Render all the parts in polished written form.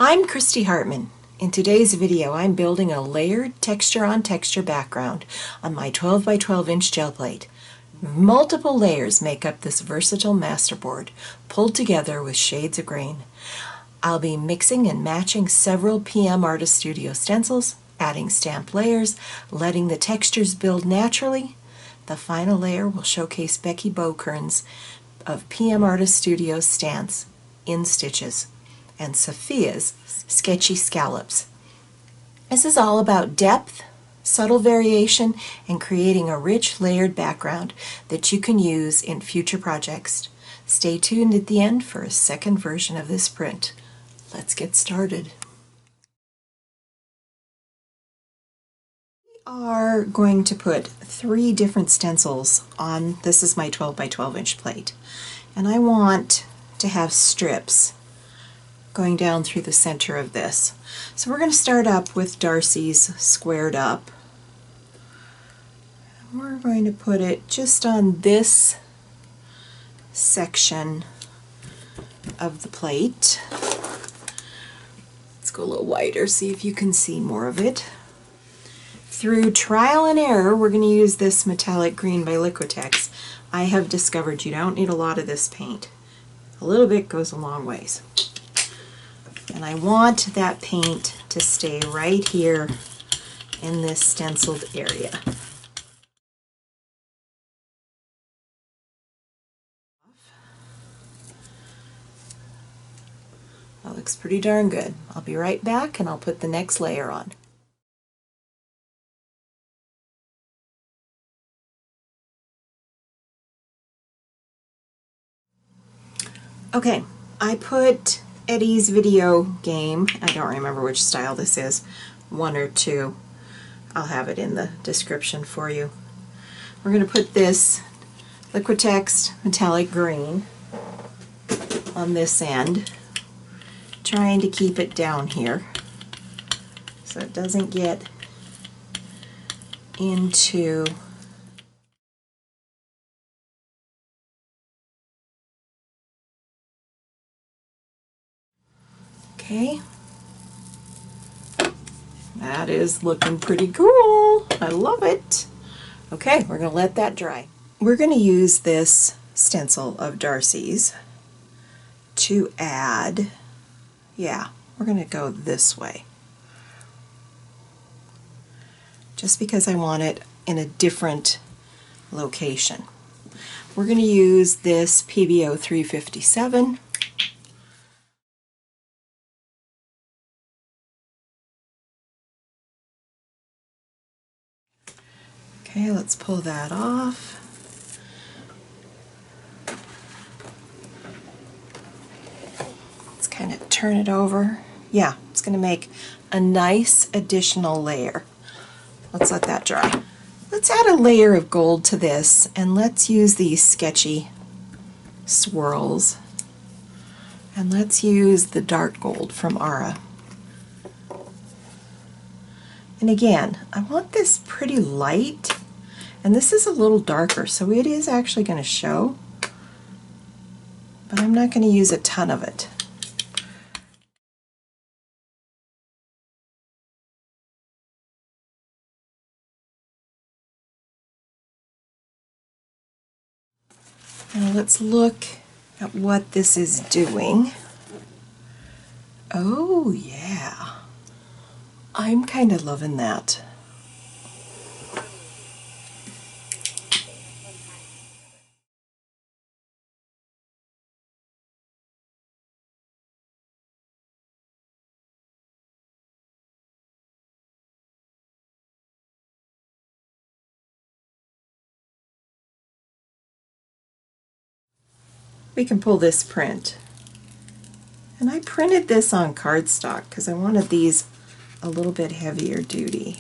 I'm Christy Hartman. In today's video I'm building a layered texture on texture background on my 12 by 12 inch gel plate. Multiple layers make up this versatile masterboard, pulled together with shades of green. I'll be mixing and matching several pmartiststudio stencils, adding stamped layers, letting the textures build naturally. The final layer will showcase Becky Bokern's of pmartiststudio stance in stitches and Sophia's Sketchy Scallops. This is all about depth, subtle variation, and creating a rich layered background that you can use in future projects. Stay tuned at the end for a second version of this print. Let's get started. We are going to put 3 different stencils on, this is my 12 by 12 inch plate, and I want to have strips going down through the center of this. So we're going to start up with Darcy's squared up. We're going to put it just on this section of the plate. Let's go a little wider, see if you can see more of it. Through trial and error, we're going to use this metallic green by Liquitex. I have discovered you don't need a lot of this paint. A little bit goes a long ways. And I want that paint to stay right here in this stenciled area. That looks pretty darn good. I'll be right back and I'll put the next layer on. Okay, I put Eddie's video game, I don't remember which style this is, 1 or 2. I'll have it in the description for you. We're going to put this Liquitex metallic green on this end, trying to keep it down here so it doesn't get into okay. That is looking pretty cool. I love it. Okay, we're going to let that dry. We're going to use this stencil of Darcy's to add, we're going to go this way. Just because I want it in a different location. We're going to use this PBO 357. Okay, let's pull that off. Let's kind of turn it over. Yeah, it's going to make a nice additional layer. Let's let that dry. Let's add a layer of gold to this, and let's use these sketchy swirls. And let's use the dark gold from Ara. And again, I want this pretty light, and this is a little darker, so it is actually going to show, but I'm not going to use a ton of it. Now let's look at what this is doing. Oh yeah. I'm kind of loving that. We can pull this print. And I printed this on cardstock because I wanted these a little bit heavier duty.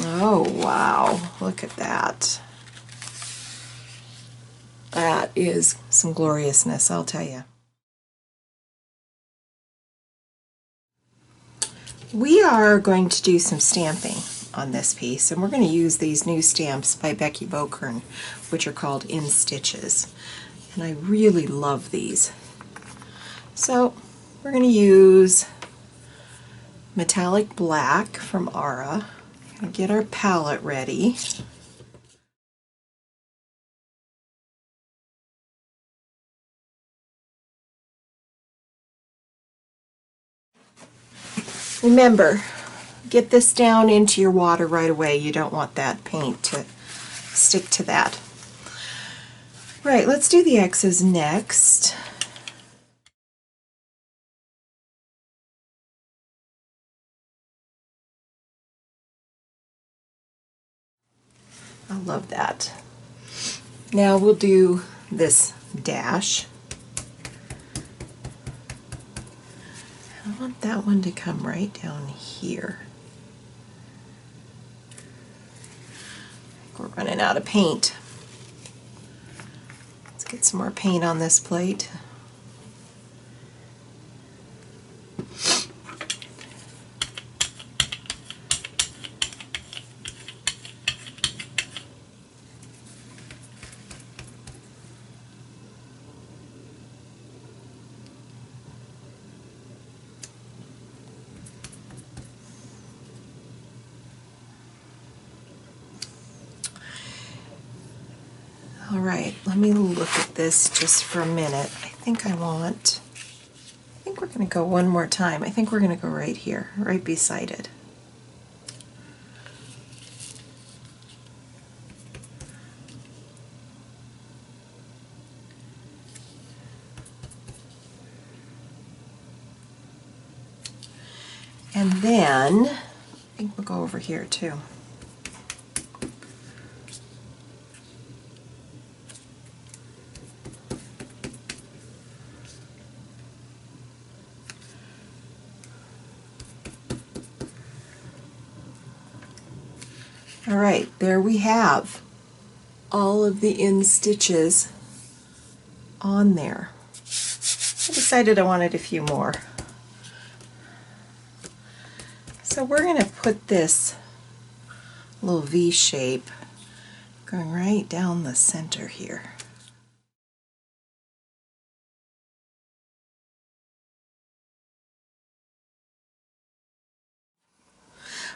Oh wow, look at that. That is some gloriousness, I'll tell you. We are going to do some stamping on this piece, and we're going to use these new stamps by Becky Bokern, which are called In Stitches. And I really love these. So we're going to use metallic black from Ara. We're going to get our palette ready. Remember, get this down into your water right away. You don't want that paint to stick to that. Right, let's do the X's next. I love that. Now we'll do this dash. I want that one to come right down here. We're running out of paint. Let's get some more paint on this plate. All right, let me look at this just for a minute. I think we're going to go one more time. I think we're going to go right here, right beside it. And then, I think we'll go over here too. All right, there we have all of the in stitches on there. I decided I wanted a few more. So we're going to put this little V shape going right down the center here.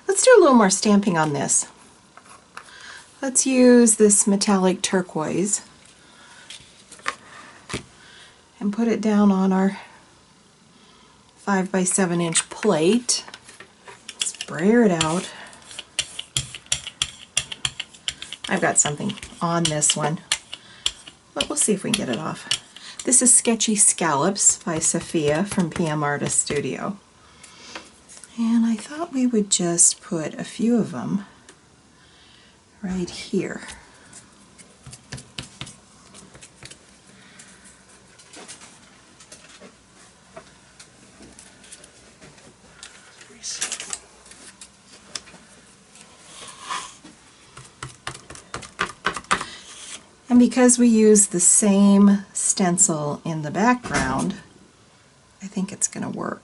Let's do a little more stamping on this. Let's use this metallic turquoise and put it down on our 5 by 7 inch plate. Spray it out. I've got something on this one, but we'll see if we can get it off. This is Sketchy Scallops by Sophia from pmartiststudio. And I thought we would just put a few of them right here. And because we use the same stencil in the background, I think it's going to work.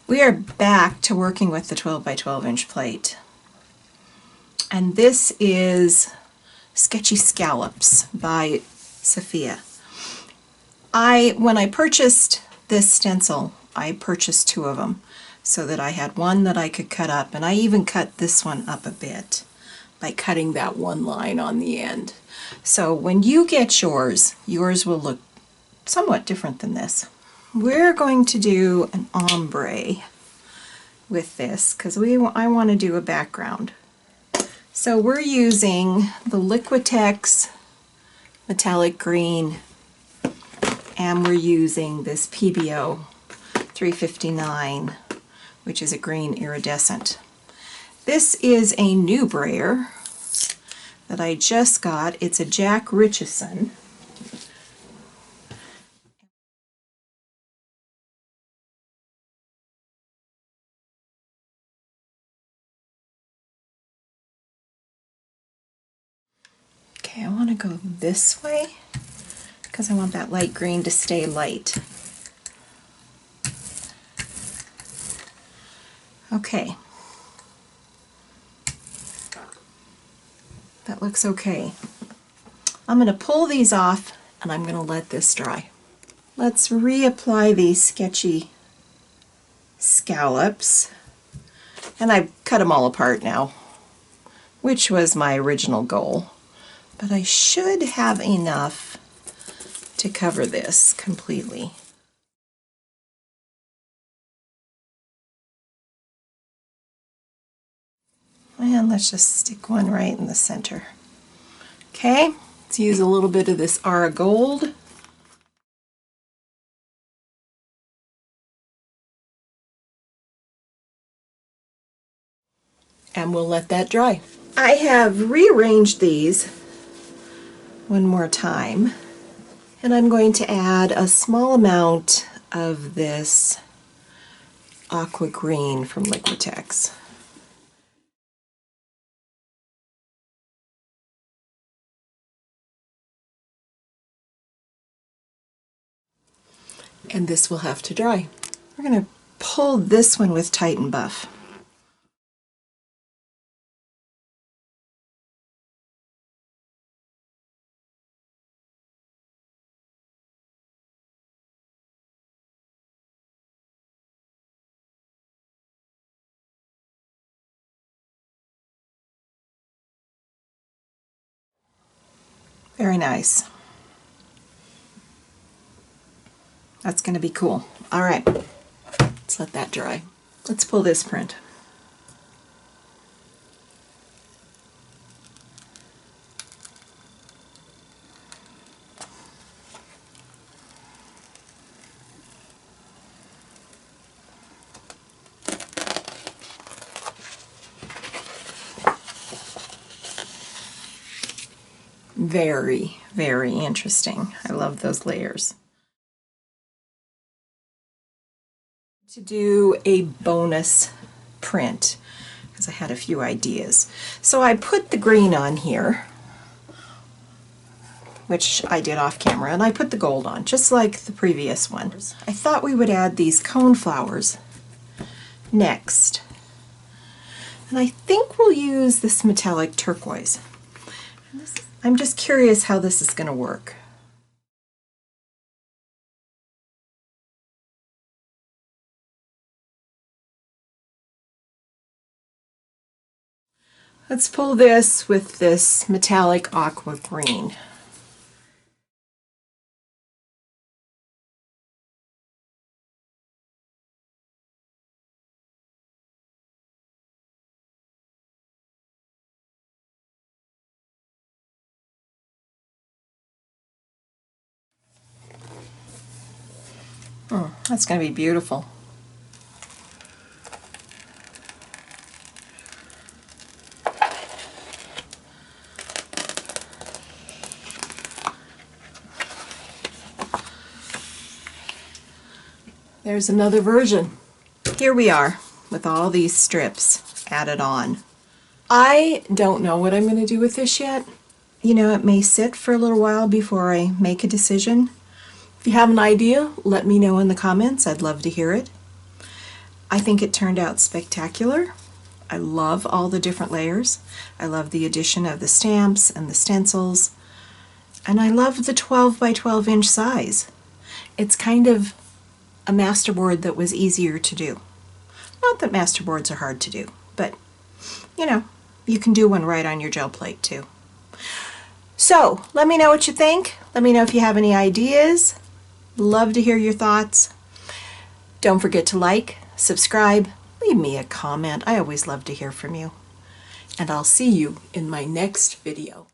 We are back to working with the 12 by 12 inch plate. And this is Sketchy Scallops by Sophia. When I purchased this stencil, I purchased 2 of them so that I had one that I could cut up, and I even cut this one up a bit by cutting that one line on the end. So when you get yours will look somewhat different than this. We're going to do an ombre with this because I want to do a background. So we're using the Liquitex metallic green, and we're using this PBO 359, which is a green iridescent. This is a new brayer that I just got. It's a Jack Richardson. Okay, I want to go this way because I want that light green to stay light. Okay. That looks okay. I'm going to pull these off and I'm going to let this dry. Let's reapply these Sketchy Scallops. And I've cut them all apart now, which was my original goal. But I should have enough to cover this completely. And let's just stick one right in the center. Okay, let's use a little bit of this Ara Gold. And we'll let that dry. I have rearranged these one more time, and I'm going to add a small amount of this aqua green from Liquitex. And this will have to dry. We're going to pull this one with Tighten Buff. Very nice. That's going to be cool. All right, let's let that dry. Let's pull this print. Very, very interesting. I love those layers. To do a bonus print because I had a few ideas. So I put the green on here, which I did off camera, and I put the gold on, just like the previous one. I thought we would add these cone flowers next. And I think we'll use this metallic turquoise. I'm just curious how this is going to work. Let's pull this with this metallic aqua green. Oh, that's going to be beautiful. There's another version. Here we are with all these strips added on. I don't know what I'm going to do with this yet. You know, it may sit for a little while before I make a decision. If you have an idea, let me know in the comments. I'd love to hear it. I think it turned out spectacular. I love all the different layers. I love the addition of the stamps and the stencils. And I love the 12 by 12 inch size. It's kind of a masterboard that was easier to do. Not that masterboards are hard to do, but you know, you can do one right on your gel plate too. So let me know what you think. Let me know if you have any ideas. Love to hear your thoughts. Don't forget to like, subscribe, leave me a comment. I always love to hear from you. And I'll see you in my next video.